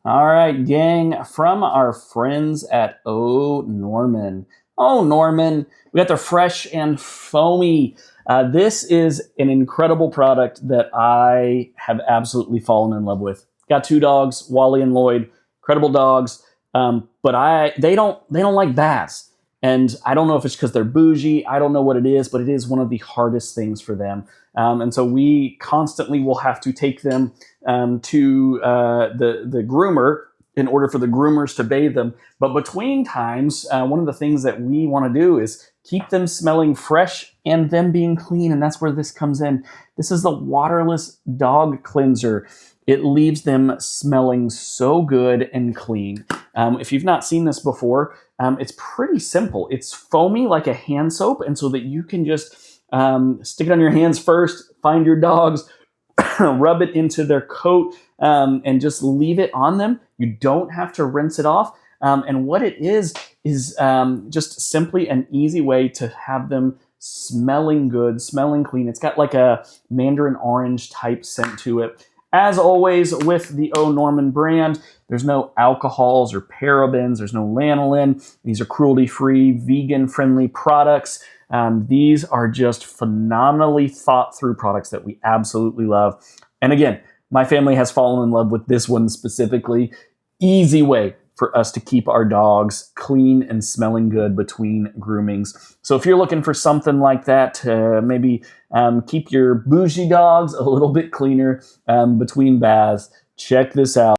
All right, gang, from our friends at O Norman. Oh, Norman, we got the Fresh and Foamy. This is an incredible product that I have absolutely fallen in love with. Got two dogs, Wally and Lloyd, incredible dogs. But they don't like baths, and I don't know if it's because they're bougie. I don't know what it is, but it is one of the hardest things for them. And so we constantly will have to take them to the groomer in order for the groomers to bathe them. But between times, one of the things that we want to do is keep them smelling fresh and them being clean. And that's where this comes in. This is the Waterless Dog Cleanser. It leaves them smelling so good and clean. If you've not seen this before, it's pretty simple. It's foamy like a hand soap, and so that you can just stick it on your hands first, find your dogs, rub it into their coat, and just leave it on them. You don't have to rinse it off. And what it is just simply an easy way to have them smelling good, smelling clean. It's got like a Mandarin orange type scent to it. As always, with the O Norman brand, there's no alcohols or parabens, there's no lanolin. These are cruelty-free, vegan-friendly products. These are just phenomenally thought-through products that we absolutely love. And again, my family has fallen in love with this one specifically. Easy way for us to keep our dogs clean and smelling good between groomings. So if you're looking for something like that to maybe keep your bougie dogs a little bit cleaner between baths, check this out.